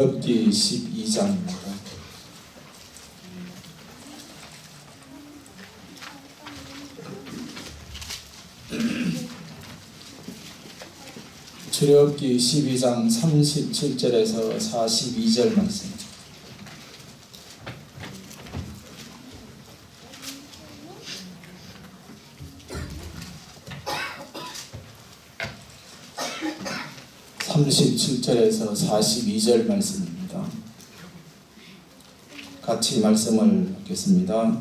출애굽기 12장입니다. 출애굽기 12장 37절에서 42절 말씀. (37절에서 42절) 말씀입니다. 같이 말씀을 읽겠습니다.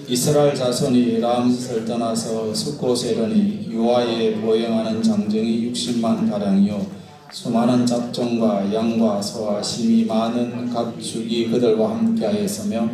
이스라엘 자손이 람셋을 떠나서 숫곳에 이르니 유아에 보행하는 장정이 60만 가량이요 수많은 잡종과 양과 소와 심이 많은 가축이 그들과 함께하였으며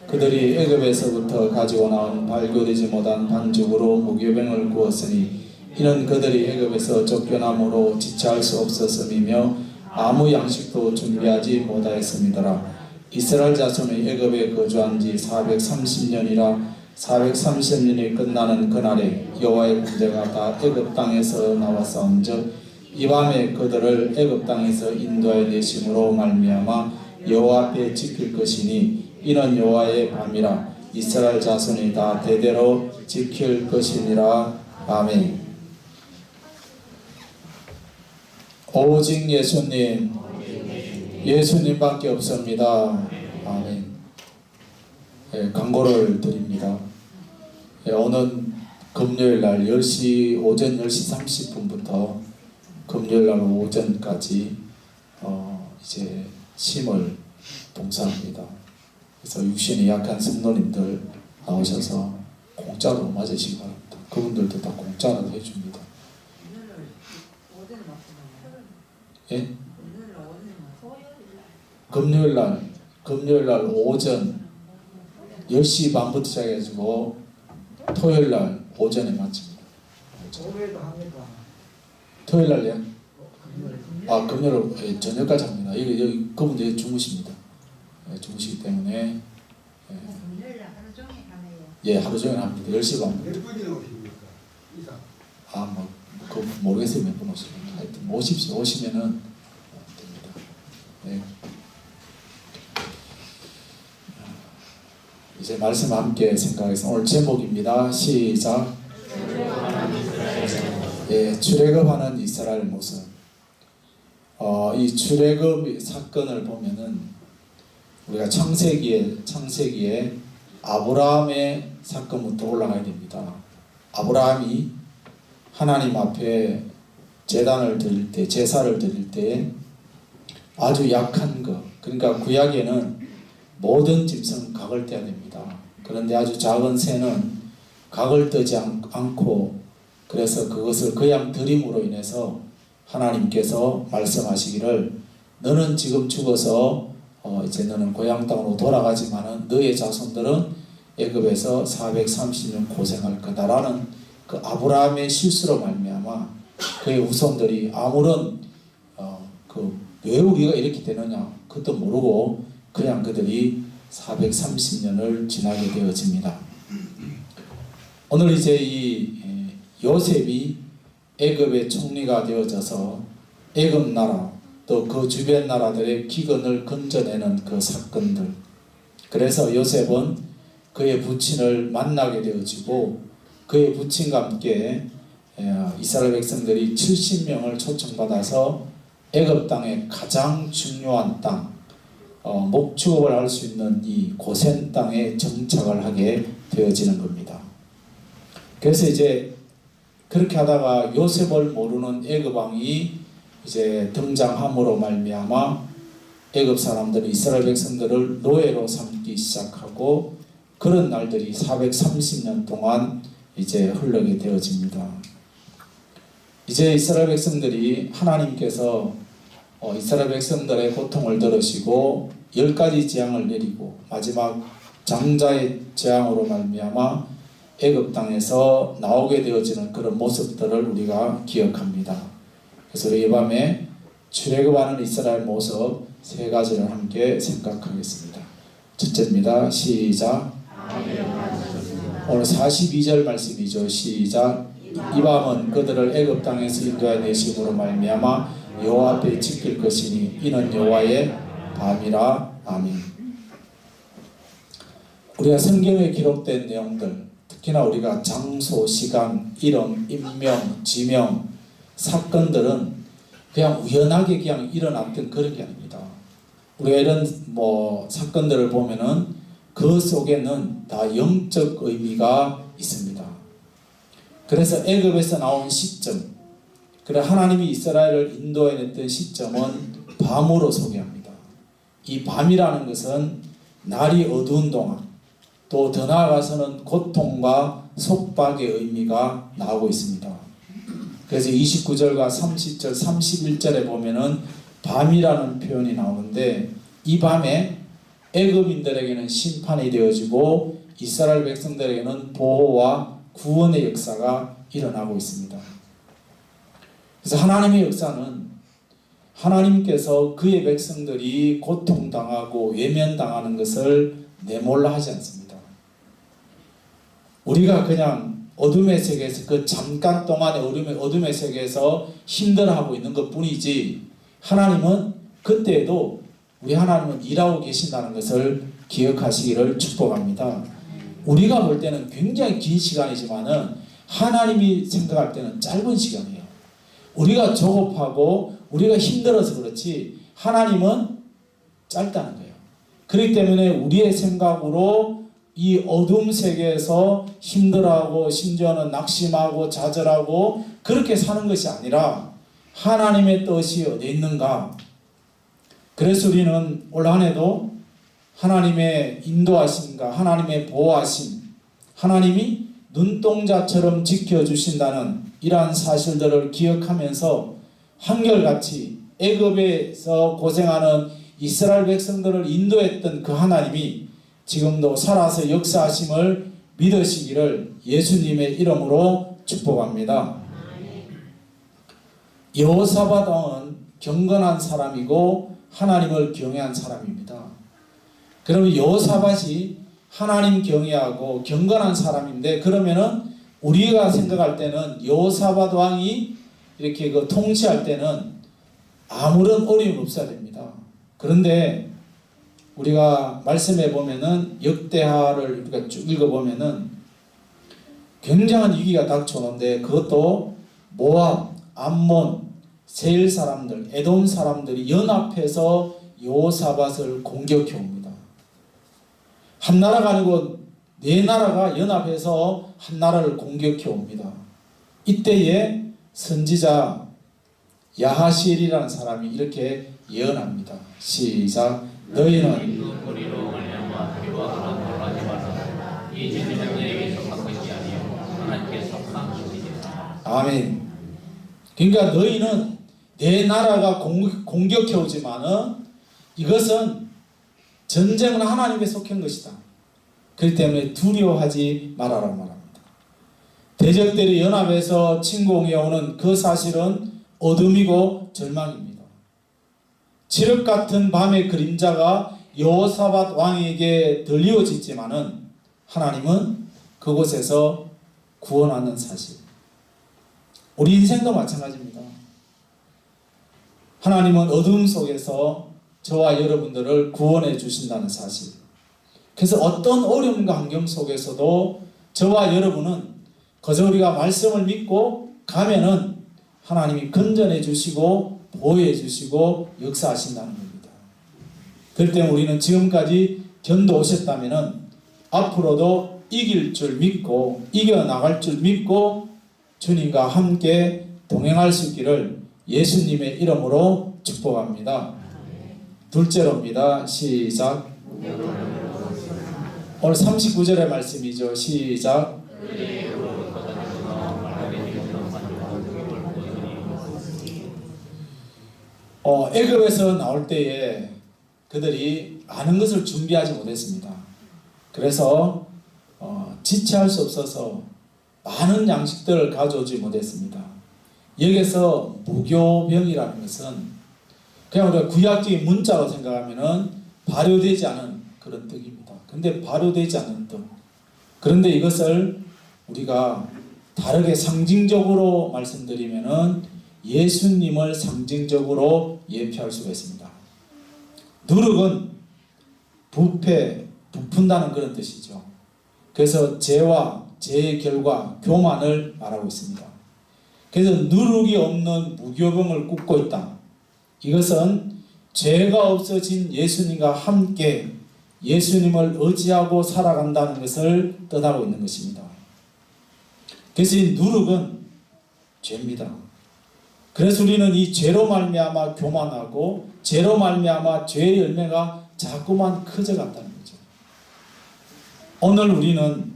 그들이 애굽에서부터 가지고 나온 발교되지 못한 반죽으로 무교병을 구웠으니 이는 그들이 애굽에서 쫓겨남으로 지체할 수 없었음이며 아무 양식도 준비하지 못하였음이더라. 이스라엘 자손이 애굽에 거주한 지 430년이라 430년이 끝나는 그날에 여호와의 군대가 다 애굽 땅에서 나왔사온즉 이 밤에 그들을 애굽 땅에서 인도하여 내심으로 말미암아 여호와 앞에 지킬 것이니 이는 여호와의 밤이라. 이스라엘 자손이 다 대대로 지킬 것이니라. 아멘. 오직 예수님, 예수님밖에 없습니다. 아멘. 광고를 드립니다. 오는 금요일날 10시 오전 10시 30분부터 금요일날 오전까지 이제 심을 봉사합니다. 그래서 육신이 약한 성도님들 나오셔서 공짜로 맞으시기 바랍니다. 그분들도 다 공짜로 해줍니다. 예? 금요일날 오전 10시 반부터 시작해가지고 토요일날 오전에 마칩니다. 토요일날요? 금요일 저녁까지 합니다. 여기 그분들이 주무십니다. 주무시기 때문에 하루 종일 합니다. 10시 반부터. 몇 분이나 오십니까? 그거 모르겠어요. 몇 분 오십니까? 하여튼 오십시오. 오시면은 됩니다. 네. 이제 말씀 함께 생각해서 오늘 제목입니다. 시작. 출애굽하는 이스라엘 모습. 이 출애굽 사건을 보면은 우리가 창세기에 아브라함의 사건부터 올라가야 됩니다. 아브라함이 하나님 앞에 제사를 드릴 때 아주 약한 것, 그러니까 구약에는 모든 짐승은 각을 떼야 됩니다. 그런데 아주 작은 새는 각을 떼지 않고, 그래서 그것을 그냥 드림으로 인해서 하나님께서 말씀하시기를 너는 지금 죽어서 이제 너는 고향 땅으로 돌아가지만은 너의 자손들은 애굽에서 430년 고생할 거다라는 그 아브라함의 실수로 말미암아 그의 후손들이 아무런 왜 우리가 이렇게 되느냐 그것도 모르고 그냥 그들이 430년을 지나게 되어집니다. 오늘 이제 이 요셉이 애굽의 총리가 되어져서 애굽 나라 또 그 주변 나라들의 기근을 건져내는 그 사건들, 그래서 요셉은 그의 부친을 만나게 되어지고 그의 부친과 함께 이스라엘 백성들이 70명을 초청받아서 애굽 땅의 가장 중요한 땅, 목축업을 할 수 있는 이 고센 땅에 정착을 하게 되어지는 겁니다. 그래서 이제 그렇게 하다가 요셉을 모르는 애굽 왕이 이제 등장함으로 말미암아 애굽 사람들이 이스라엘 백성들을 노예로 삼기 시작하고 그런 날들이 430년 동안 이제 흐르게 되어집니다. 이제 이스라엘 백성들이 하나님께서 이스라엘 백성들의 고통을 들으시고 10가지 재앙을 내리고 마지막 장자의 재앙으로 말미암아 애굽 땅에서 나오게 되어지는 그런 모습들을 우리가 기억합니다. 그래서 우리 이 밤에 출애굽하는 이스라엘 모습 3가지를 함께 생각하겠습니다. 첫째입니다. 시작. 오늘 42절 말씀이죠. 시작. 이 밤은 그들을 애굽 땅에서 인도하여 내심으로 말미암아 여호와 앞에 지킬 것이니 이는 여호와의 밤이라. 아멘. 우리가 성경에 기록된 내용들, 특히나 우리가 장소, 시간, 이름, 인명, 지명, 사건들은 그냥 우연하게 그냥 일어났던 그런 게 아닙니다. 우리가 이런 사건들을 보면은 그 속에는 다 영적 의미가 있습니다. 그래서 애굽에서 나온 시점, 그래 하나님이 이스라엘을 인도해냈던 시점은 밤으로 소개합니다. 이 밤이라는 것은 날이 어두운 동안, 또 더 나아가서는 고통과 속박의 의미가 나오고 있습니다. 그래서 29절과 30절, 31절에 보면은 밤이라는 표현이 나오는데, 이 밤에 애굽인들에게는 심판이 되어지고 이스라엘 백성들에게는 보호와 구원의 역사가 일어나고 있습니다. 그래서 하나님의 역사는 하나님께서 그의 백성들이 고통당하고 외면당하는 것을 내몰라 하지 않습니다. 우리가 그냥 어둠의 세계에서 그 잠깐 동안의 어둠의 세계에서 힘들어하고 있는 것 뿐이지, 하나님은 그때에도 우리 하나님은 일하고 계신다는 것을 기억하시기를 축복합니다. 우리가 볼 때는 굉장히 긴 시간이지만은 하나님이 생각할 때는 짧은 시간이에요. 우리가 조급하고 우리가 힘들어서 그렇지 하나님은 짧다는 거예요. 그렇기 때문에 우리의 생각으로 이 어둠 세계에서 힘들어하고 심지어는 낙심하고 좌절하고 그렇게 사는 것이 아니라, 하나님의 뜻이 어디 있는가? 그래서 우리는 올 한 해도 하나님의 인도하심과 하나님의 보호하심, 하나님이 눈동자처럼 지켜주신다는 이러한 사실들을 기억하면서 한결같이 애굽에서 고생하는 이스라엘 백성들을 인도했던 그 하나님이 지금도 살아서 역사하심을 믿으시기를 예수님의 이름으로 축복합니다. 여호사밧 왕은 경건한 사람이고 하나님을 경외한 사람입니다. 그러면 여호사밧이 하나님 경외하고 경건한 사람인데, 그러면은 우리가 생각할 때는 여호사밧 왕이 이렇게 통치할 때는 아무런 어려움 없어야 됩니다. 그런데 우리가 말씀해 보면은 역대하를 우리가 쭉 읽어보면은 굉장한 위기가 닥쳐오는데, 그것도 모압, 암몬, 세일 사람들, 에돔 사람들이 연합해서 여호사밧을 공격해 옵니다. 한 나라가 아니고 네 나라가 연합해서 한 나라를 공격해 옵니다. 이때에 선지자 야하시엘이라는 사람이 이렇게 예언합니다. 시작. 너희는 아멘. 그러니까 너희는 내 나라가 공격해 오지만은 이것은 전쟁은 하나님께 속한 것이다. 그렇기 때문에 두려워하지 말아라 말합니다. 대적들이 연합해서 침공해 오는 그 사실은 어둠이고 절망입니다. 칠흑 같은 밤의 그림자가 여호사밧 왕에게 들리어지지만은 하나님은 그곳에서 구원하는 사실. 우리 인생도 마찬가지입니다. 하나님은 어둠 속에서 저와 여러분들을 구원해 주신다는 사실. 그래서 어떤 어려움과 환경 속에서도 저와 여러분은 그저 우리가 말씀을 믿고 가면은 하나님이 건전해 주시고 보호해 주시고 역사하신다는 겁니다. 그럴 때 우리는 지금까지 견뎌오셨다면은 앞으로도 이길 줄 믿고 이겨나갈 줄 믿고 주님과 함께 동행할 수 있기를 예수님의 이름으로 축복합니다. 둘째로입니다. 시작. 오늘 39절의 말씀이죠. 시작. 애굽에서 나올 때에 그들이 많은 것을 준비하지 못했습니다. 그래서 지체할 수 없어서 많은 양식들을 가져오지 못했습니다. 여기서 무교병이라는 것은 그냥 우리가 구약적인 문자로 생각하면은 발효되지 않은 그런 떡입니다. 근데 발효되지 않은 떡. 그런데 이것을 우리가 다르게 상징적으로 말씀드리면은 예수님을 상징적으로 예표할 수가 있습니다. 누룩은 부패, 부푼다는 그런 뜻이죠. 그래서 죄와 죄의 결과, 교만을 말하고 있습니다. 그래서 누룩이 없는 무교병을 굽고 있다. 이것은 죄가 없어진 예수님과 함께 예수님을 의지하고 살아간다는 것을 뜻하고 있는 것입니다. 그래서 이 누룩은 죄입니다. 그래서 우리는 이 죄로 말미암아 교만하고 죄로 말미암아 죄의 열매가 자꾸만 커져간다는 거죠. 오늘 우리는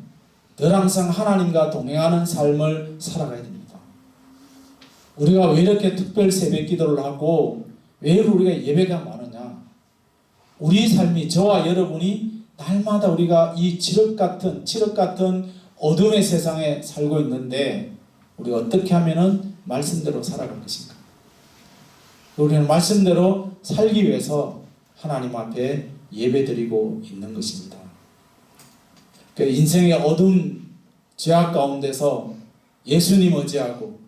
늘 항상 하나님과 동행하는 삶을 살아가야 됩니다. 우리가 왜 이렇게 특별 새벽 기도를 하고 왜 우리가 예배가 많으냐? 우리 삶이, 저와 여러분이 날마다 우리가 이 칠흑 같은 어둠의 세상에 살고 있는데 우리가 어떻게 하면은 말씀대로 살아갈 것인가? 우리는 말씀대로 살기 위해서 하나님 앞에 예배드리고 있는 것입니다. 인생의 어둠 죄악 가운데서 예수님 의지하고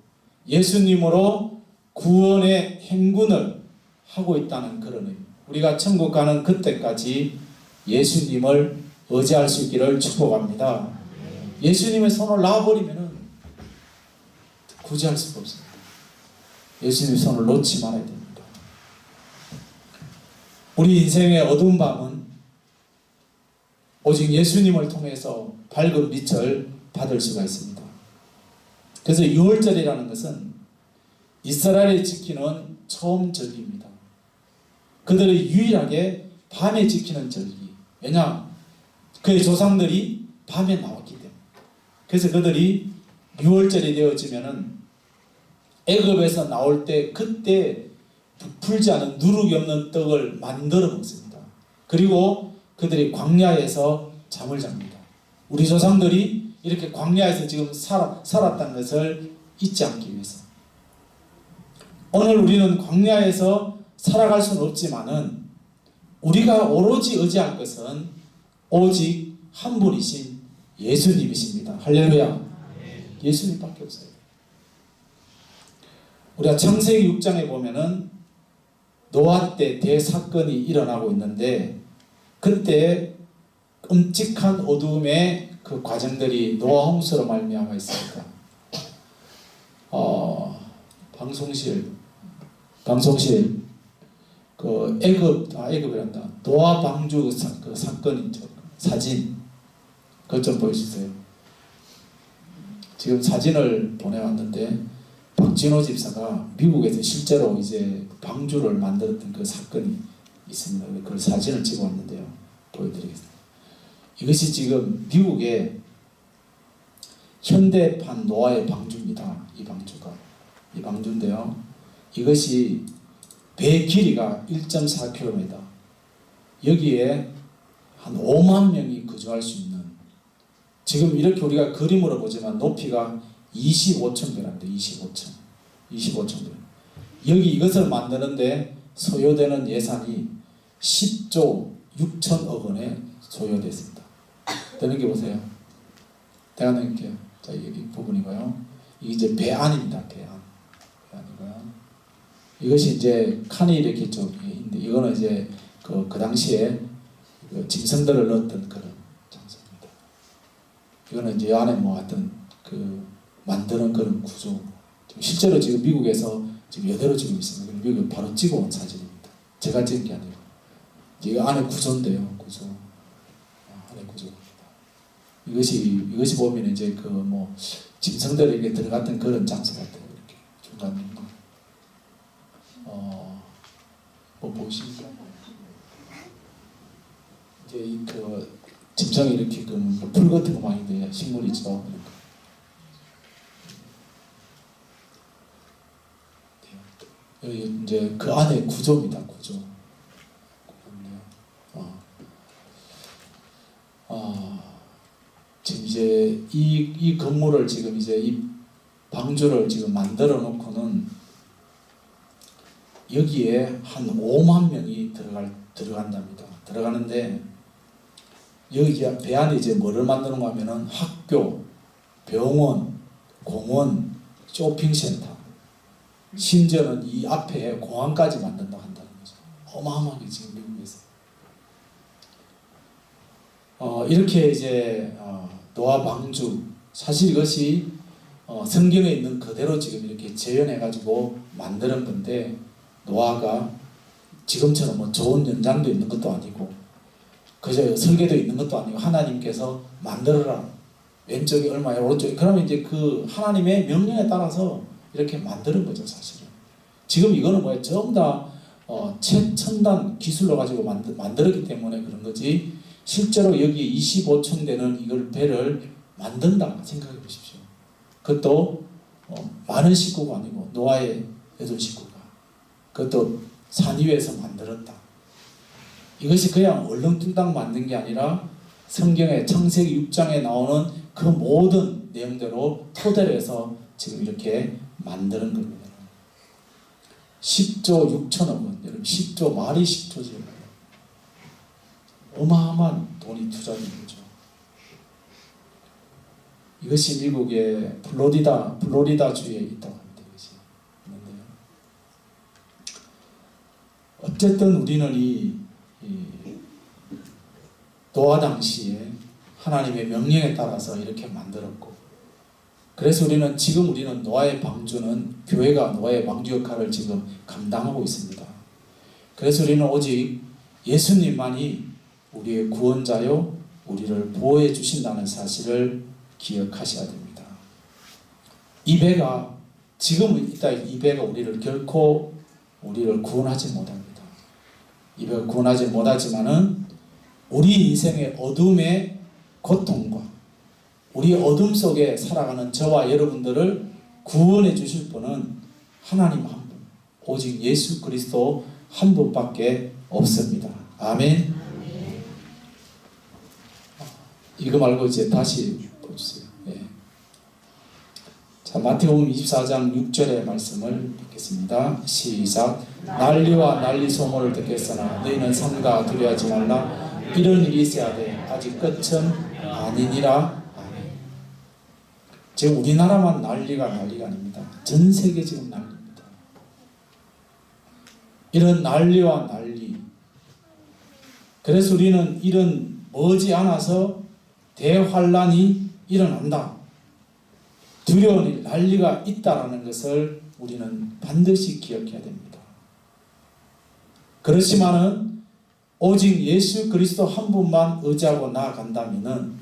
예수님으로 구원의 행군을 하고 있다는 그런 의미. 우리가 천국 가는 그때까지 예수님을 의지할 수 있기를 축복합니다. 예수님의 손을 놔버리면 구제할 수가 없습니다. 예수님의 손을 놓지 말아야 됩니다. 우리 인생의 어두운 밤은 오직 예수님을 통해서 밝은 빛을 받을 수가 있습니다. 그래서 유월절이라는 것은 이스라엘이 지키는 처음 절기입니다. 그들이 유일하게 밤에 지키는 절기. 왜냐? 그의 조상들이 밤에 나왔기 때문에. 그래서 그들이 유월절이 되어지면은 애굽에서 나올 때 그때 부풀지 않은 누룩이 없는 떡을 만들어 먹습니다. 그리고 그들이 광야에서 잠을 잡니다. 우리 조상들이 이렇게 광야에서 지금 살았다는 것을 잊지 않기 위해서. 오늘 우리는 광야에서 살아갈 수는 없지만은 우리가 오로지 의지할 것은 오직 한 분이신 예수님이십니다. 할렐루야. 예수님밖에 없어요. 우리가 창세기 6장에 보면은 노아 때 대사건이 일어나고 있는데 그때 끔찍한 어둠의 그 과정들이 노아 홍수로 말미암아 있습니다. 방송실 그 애굽이란다. 노아 방주 그 사건이죠. 사진 그것 좀 보여주세요. 지금 사진을 보내왔는데 박진호 집사가 미국에서 실제로 이제 방주를 만들었던 그 사건이 있습니다. 그 사진을 찍어왔는데요. 보여드리겠습니다. 이것이 지금 미국의 현대판 노아의 방주입니다. 이 방주인데요. 이것이 배 길이가 1.4km. 여기에 한 5만 명이 거주할 수 있는, 지금 이렇게 우리가 그림으로 보지만 높이가 25,000배랍니다. 25,000배. 여기 이것을 만드는데 소요되는 예산이 10조 6천억 원에 소요됐습니다. 되는 게 보세요. 대한민국이요. 자, 여기 부분이고요. 이게 이제 배안입니다. 배안이고요. 이것이 이제 칸이 이렇게 좀 있는데 이거는 이제 그 당시에 그 짐승들을 넣었던 그런 장소입니다. 이거는 이제 안에 뭐 하여튼 그 만드는 그런 구조. 실제로 지금 미국에서 지금 이대로 지금 있습니다. 미국에 바로 찍어온 사진입니다. 제가 찍은 게 아니고. 이거 안에 구조인데요. 구조. 안에 구조입니다. 이것이 보면 이제 그 뭐 짐승들에게 들어갔던 그런 장소 같아요. 이렇게 중간에. 뭐 보십니까? 이제 이 그 짐승이 이렇게 그 풀 같은 거 많이 돼요. 식물이죠. 이렇게. 여기 이제 그 안에 구조입니다. 구조. 지금 이제 이 건물을 지금 이제 이 방주를 지금 만들어 놓고는 여기에 한 5만 명이 들어간답니다. 들어가는데 여기 배 안에 이제 뭐를 만드는가 하면은 학교, 병원, 공원, 쇼핑센터, 심지어는 이 앞에 공항까지 만든다고 한다는 거죠. 어마어마하게 지금 미국에서. 이렇게 이제 노아 방주, 사실 이것이 성경에 있는 그대로 지금 이렇게 재현해가지고 만드는 건데, 노아가 지금처럼 뭐 좋은 연장도 있는 것도 아니고 그저 설계도 있는 것도 아니고 하나님께서 만들어라, 왼쪽에 얼마야 오른쪽에, 그러면 이제 그 하나님의 명령에 따라서 이렇게 만드는 거죠. 사실은 지금 이거는 뭐예요? 전부 다 최첨단 기술로 가지고 만들었기 때문에 그런 거지, 실제로 여기 25층 되는 이걸 배를 만든다 생각해 보십시오. 그것도 많은 식구가 아니고 노아의 8식구가, 그것도 산 위에서 만들었다. 이것이 그냥 얼렁뚱땅 만든 게 아니라 성경의 창세기 6장에 나오는 그 모든 내용대로 토대로 해서 지금 이렇게 만드는 겁니다. 10조 6천억 원, 여러분 10조 말이 10조지, 어마어마한 돈이 투자된 거죠. 이것이 미국의 플로리다 주에 있다고 합니다. 이것이 있는데요. 어쨌든 우리는 이 노아 당시에 하나님의 명령에 따라서 이렇게 만들었고, 그래서 우리는 노아의 방주는, 교회가 노아의 방주 역할을 지금 감당하고 있습니다. 그래서 우리는 오직 예수님만이 우리의 구원자요, 우리를 보호해 주신다는 사실을 기억하셔야 됩니다. 이 배가 지금은 이 배가 결코 우리를 구원하지 못합니다. 이 배가 구원하지 못하지만은 우리 인생의 어둠의 고통과 우리 어둠 속에 살아가는 저와 여러분들을 구원해 주실 분은 하나님 한 분, 오직 예수 그리스도 한 분밖에 없습니다. 아멘. 이거 말고 이제 다시 보세요. 네. 자, 마태복음 24장 6절의 말씀을 읽겠습니다. 시작. 난리와 난리 소문을 듣겠으나 너희는 삼가 두려워하지 말라. 이런 일이 있어야 돼. 아직 끝은 아니니라. 아멘. 지금 우리나라만 난리가 아닙니다. 전 세계 지금 난리입니다. 이런 난리와 난리. 그래서 우리는 이런 머지않아서 대환란이 일어난다, 두려운 일, 난리가 있다라는 것을 우리는 반드시 기억해야 됩니다. 그렇지만은 오직 예수 그리스도 한 분만 의지하고 나아간다면은,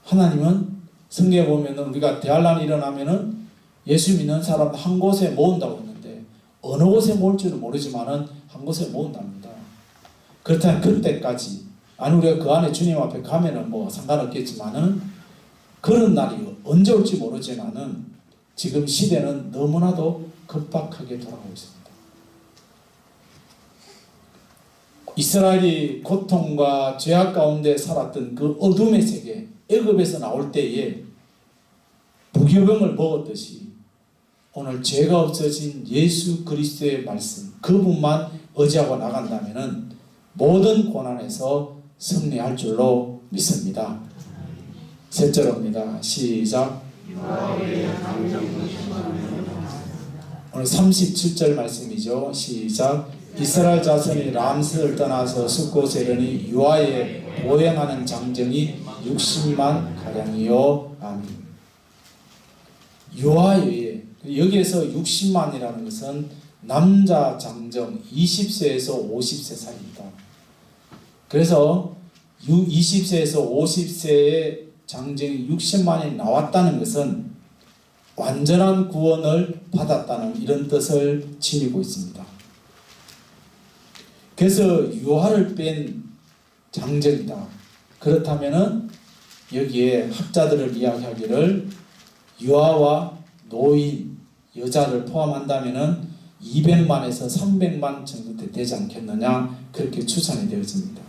하나님은 성경에 보면은 우리가 대환란이 일어나면은 예수 믿는 사람 한 곳에 모은다고 했는데, 어느 곳에 모을지는 모르지만은 한 곳에 모은답니다. 그렇다면 그때까지, 아니 우리가 그 안에 주님 앞에 가면은 뭐 상관없겠지만은, 그런 날이 언제 올지 모르지만은 지금 시대는 너무나도 급박하게 돌아가고 있습니다. 이스라엘이 고통과 죄악 가운데 살았던 그 어둠의 세계, 애굽에서 나올 때에 부교병을 먹었듯이 오늘 죄가 없어진 예수 그리스도의 말씀, 그분만 의지하고 나간다면은 모든 고난에서 승리할 줄로 믿습니다. 셋째로입니다. 시작. 오늘 37절 말씀이죠. 시작. 이스라엘 자손이 람셋을 떠나서 숫곳에 이르니 유아에 보행하는 장정이 60만 가량이요. 아멘. 유아에, 여기에서 60만이라는 것은 남자 장정 20세에서 50세 사이입니다. 그래서 20세에서 50세의 장정이 60만이 나왔다는 것은 완전한 구원을 받았다는 이런 뜻을 지니고 있습니다. 그래서 유아를 뺀 장정이다. 그렇다면은 여기에 학자들을 이야기하기를 유아와 노인, 여자를 포함한다면은 200만에서 300만 정도 되지 않겠느냐, 그렇게 추산이 되어집니다.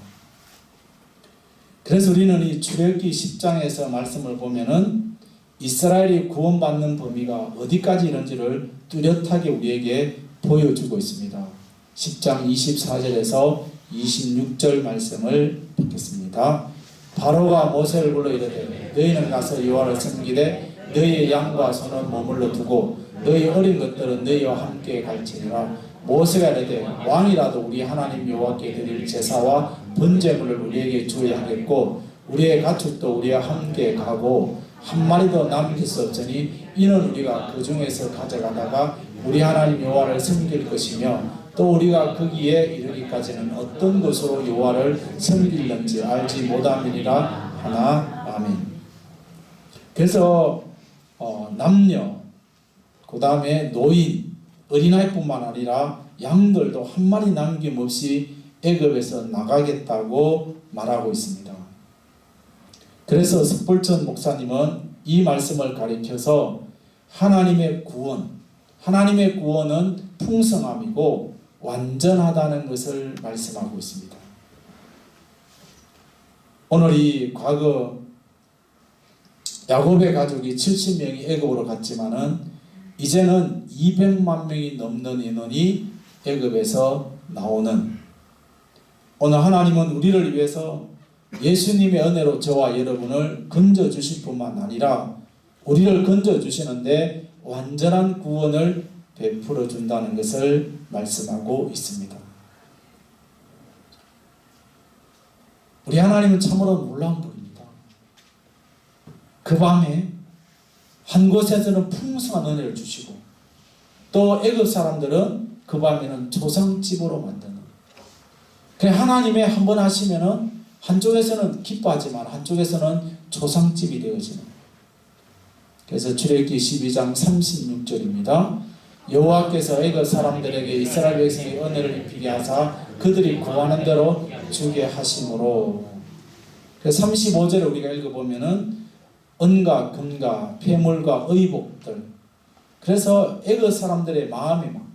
그래서 우리는 이 출애굽기 10장에서 말씀을 보면은 이스라엘이 구원받는 범위가 어디까지 이런지를 뚜렷하게 우리에게 보여주고 있습니다. 10장 24절에서 26절 말씀을 읽겠습니다. 바로가 모세를 불러 이르되 너희는 가서 여호와를 섬기되 너희의 양과 소는 머물러 두고 너희 어린 것들은 너희와 함께 갈지니라. 모세가 이르되 왕이라도 우리 하나님 여호와께 드릴 제사와 번제물을 우리에게 주어야 하겠고 우리의 가축도 우리와 함께 가고 한 마리도 남길 수 없으니 이는 우리가 그 중에서 가져가다가 우리 하나님 여호와를 섬길 것이며 또 우리가 거기에 이르기까지는 어떤 것으로 여호와를 섬길는지 알지 못함이니라 하나. 아멘. 그래서 남녀, 그 다음에 노인, 어린아이뿐만 아니라 양들도 한 마리 남김없이 애굽에서 나가겠다고 말하고 있습니다. 그래서 석불천 목사님은 이 말씀을 가리켜서 하나님의 구원은 풍성함이고 완전하다는 것을 말씀하고 있습니다. 오늘 이 과거 야곱의 가족이 70명이 애굽으로 갔지만은 이제는 200만 명이 넘는 인원이 애굽에서 나오는, 오늘 하나님은 우리를 위해서 예수님의 은혜로 저와 여러분을 건져주실 뿐만 아니라 우리를 건져주시는데 완전한 구원을 베풀어 준다는 것을 말씀하고 있습니다. 우리 하나님은 참으로 놀라운 분입니다. 그 밤에 한 곳에서는 풍성한 은혜를 주시고 또 애굽 사람들은 그 밤에는 조상집으로 만드는, 그냥 하나님의 한 번 하시면은 한쪽에서는 기뻐하지만 한쪽에서는 조상집이 되어지는. 그래서 출애굽기 12장 36절입니다. 여호와께서 애굽 사람들에게 이스라엘 백성의 은혜를 입히게 하사 그들이 구하는 대로 주게 하심으로. 그래서 35절에 우리가 읽어보면은 은과 금과 폐물과 의복들, 그래서 애굽 사람들의 마음이 막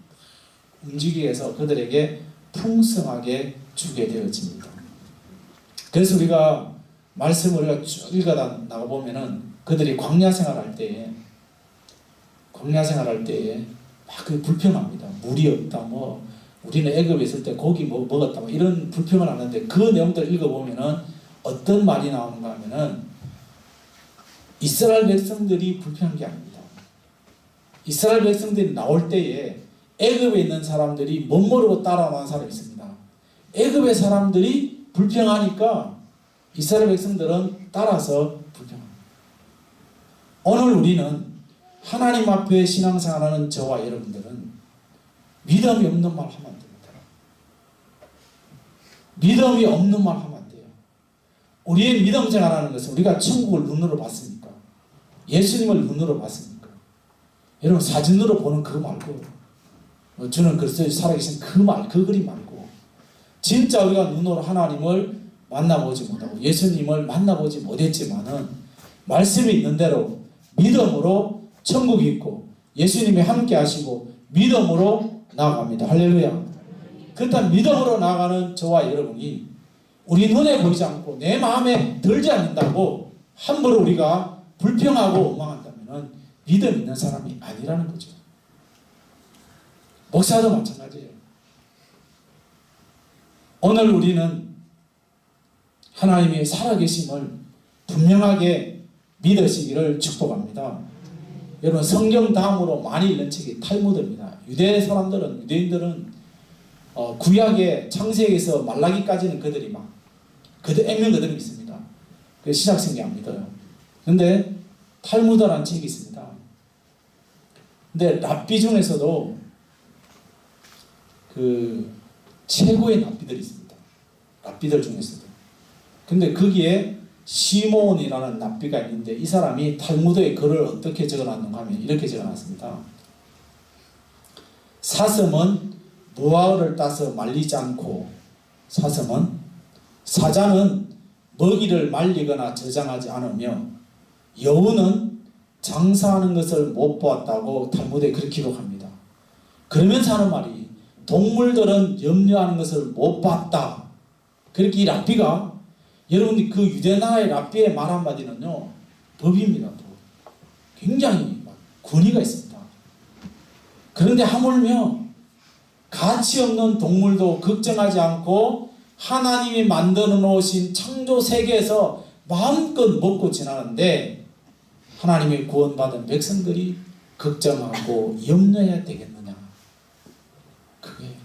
움직이게 해서 그들에게 풍성하게 주게 되어집니다. 그래서 우리가 말씀을 우리가 쭉 읽어 나가보면은 그들이 광야 생활할 때에 막 그 불평합니다. 물이 없다, 뭐 우리는 애굽에 있을 때 고기 먹었다, 뭐 이런 불평을 하는데 그 내용들을 읽어보면은 어떤 말이 나오는가 하면은 이스라엘 백성들이 불평한 게 아닙니다. 이스라엘 백성들이 나올 때에 애굽에 있는 사람들이 못 모르고 따라오는 사람이 있습니다. 애굽의 사람들이 불평하니까 이스라엘 백성들은 따라서 불평합니다. 오늘 우리는 하나님 앞에 신앙생활하는 저와 여러분들은 믿음이 없는 말 하면 안 됩니다. 믿음이 없는 말 하면 안 돼요. 우리의 믿음 생활하는 것은 우리가 천국을 눈으로 봤습니까? 예수님을 눈으로 봤습니까? 여러분 사진으로 보는 그거 말고, 주는 그리스도의 살아계신 그 말, 그 그림 말고, 진짜 우리가 눈으로 하나님을 만나보지 못하고 예수님을 만나보지 못했지만은 말씀이 있는 대로 믿음으로 천국이 있고 예수님이 함께 하시고 믿음으로 나아갑니다. 할렐루야. 그렇다면 믿음으로 나아가는 저와 여러분이 우리 눈에 보이지 않고 내 마음에 들지 않는다고 함부로 우리가 불평하고 원망한다면 믿음 있는 사람이 아니라는 거죠. 목사도 마찬가지예요. 오늘 우리는 하나님의 살아계심을 분명하게 믿으시기를 축복합니다. 여러분 성경 다음으로 많이 읽는 책이 탈무드입니다. 유대인들은 구약의 창세기에서 말라기까지는 그들이 막 액면 그대로 믿습니다. 그 시작성경 안 믿어요. 근데 탈무드라는 책이 있습니다. 근데 랍비 중에서도 그 최고의 랍비들이 있습니다. 랍비들 중에서도. 근데 거기에 시몬이라는 랍비가 있는데 이 사람이 탈무드의 글을 어떻게 적어놨는가 하면 이렇게 적어놨습니다. 사슴은 무화과를 따서 말리지 않고 사자는 먹이를 말리거나 저장하지 않으며 여우는 장사하는 것을 못 보았다고 탈무드에 그렇게 기록합니다. 그러면서 하는 말이 동물들은 염려하는 것을 못 봤다. 그렇게 이 랍비가, 여러분 그 유대나라의 랍비의 말 한마디는요 법입니다. 법. 굉장히 권위가 있습니다. 그런데 하물며 가치 없는 동물도 걱정하지 않고 하나님이 만들어 놓으신 창조 세계에서 마음껏 먹고 지나는데 하나님의 구원받은 백성들이 걱정하고 염려해야 되겠느냐. 그게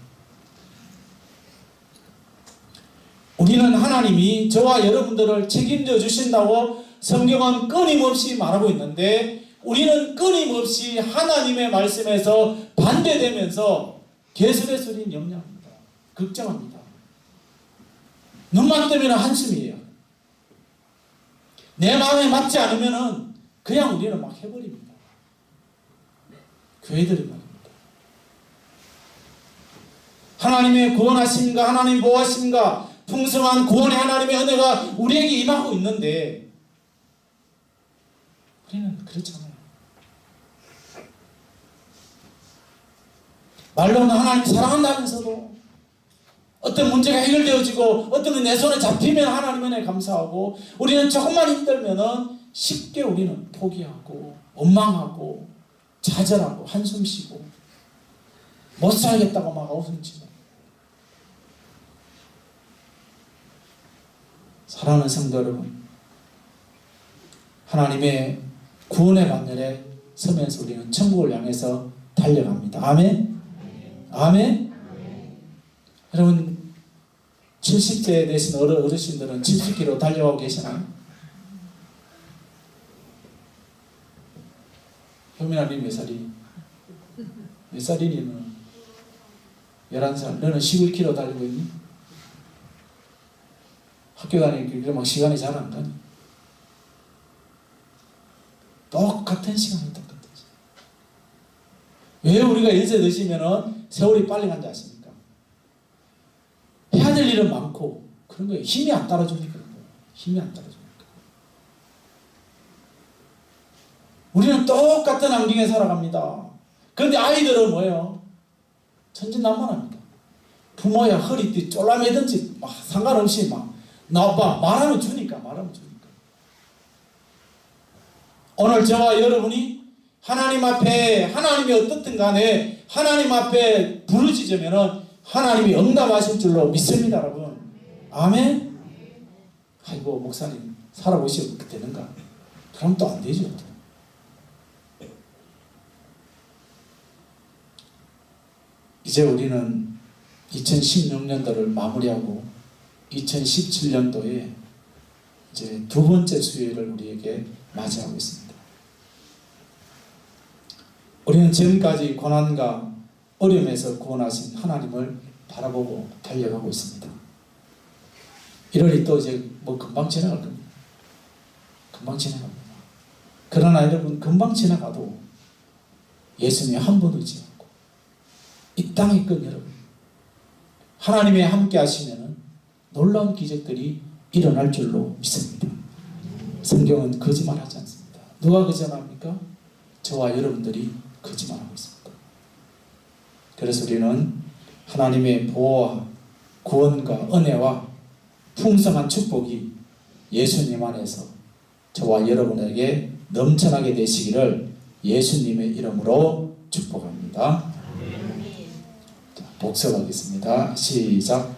우리는 하나님이 저와 여러분들을 책임져 주신다고 성경은 끊임없이 말하고 있는데, 우리는 끊임없이 하나님의 말씀에서 반대되면서 개수의 소리는 염려합니다. 걱정합니다. 눈만 뜨면 한숨이에요. 내 마음에 맞지 않으면 그냥 우리는 막 해버립니다. 교회들이 말입니다. 하나님의 구원하심과 하나님 보호하심과 풍성한 구원의 하나님의 은혜가 우리에게 임하고 있는데 우리는 그렇잖아요. 말로는 하나님 사랑한다면서도 어떤 문제가 해결되어지고 어떤 게 내 손에 잡히면 하나님 은혜에 감사하고, 우리는 조금만 힘들면 쉽게 우리는 포기하고 원망하고 좌절하고 한숨 쉬고 못 살겠다고 막 웃음치고. 사랑하는 성도 여러분, 하나님의 구원의 반열에 서면서 우리는 천국을 향해서 달려갑니다. 아멘? 아멘? 여러분, 70세 되신 어르신들은 70km 달려가고 계시나요? 효민아님 몇 살이? 몇 살이니 너는? 11살. 너는 11km 달리고 있니? 학교 다니니까 막 시간이 잘 안 가니? 똑같은 시간이 똑같은 시간. 왜 우리가 연세 드시면 세월이 빨리 간지 아십니까? 해야 될 일은 많고 그런 거예요. 힘이 안 따라주니까 그런 거예요. 힘이 안 따라주니까. 우리는 똑같은 환경에 살아갑니다. 그런데 아이들은 뭐예요? 천진난만합니다. 부모야 허리띠 쫄라매든지 막 상관없이 막 나빠 말하면 주니까. 오늘 저와 여러분이 하나님 앞에, 하나님이 어떻든 간에 하나님 앞에 부르짖으면 하나님이 응답하실 줄로 믿습니다, 여러분. 아멘? 아이고, 목사님 살아보시면 그렇게 되는가? 그럼 또 안 되죠. 이제 우리는 2016년도를 마무리하고 2017년도에 이제 두 번째 수요일을 우리에게 맞이하고 있습니다. 우리는 지금까지 고난과 어려움에서 구원하신 하나님을 바라보고 달려가고 있습니다. 1월이 또 이제 뭐 금방 지나갈 겁니다. 금방 지나갑니다. 그러나 여러분, 금방 지나가도 예수님이 한 번 오지 않고 이 땅의 끝, 여러분, 하나님이 함께 하시면 놀라운 기적들이 일어날 줄로 믿습니다. 성경은 거짓말하지 않습니다. 누가 거짓말합니까? 저와 여러분들이 거짓말하고 있습니다. 그래서 우리는 하나님의 보호와 구원과 은혜와 풍성한 축복이 예수님 안에서 저와 여러분에게 넘쳐나게 되시기를 예수님의 이름으로 축복합니다. 자, 복습하겠습니다. 시작.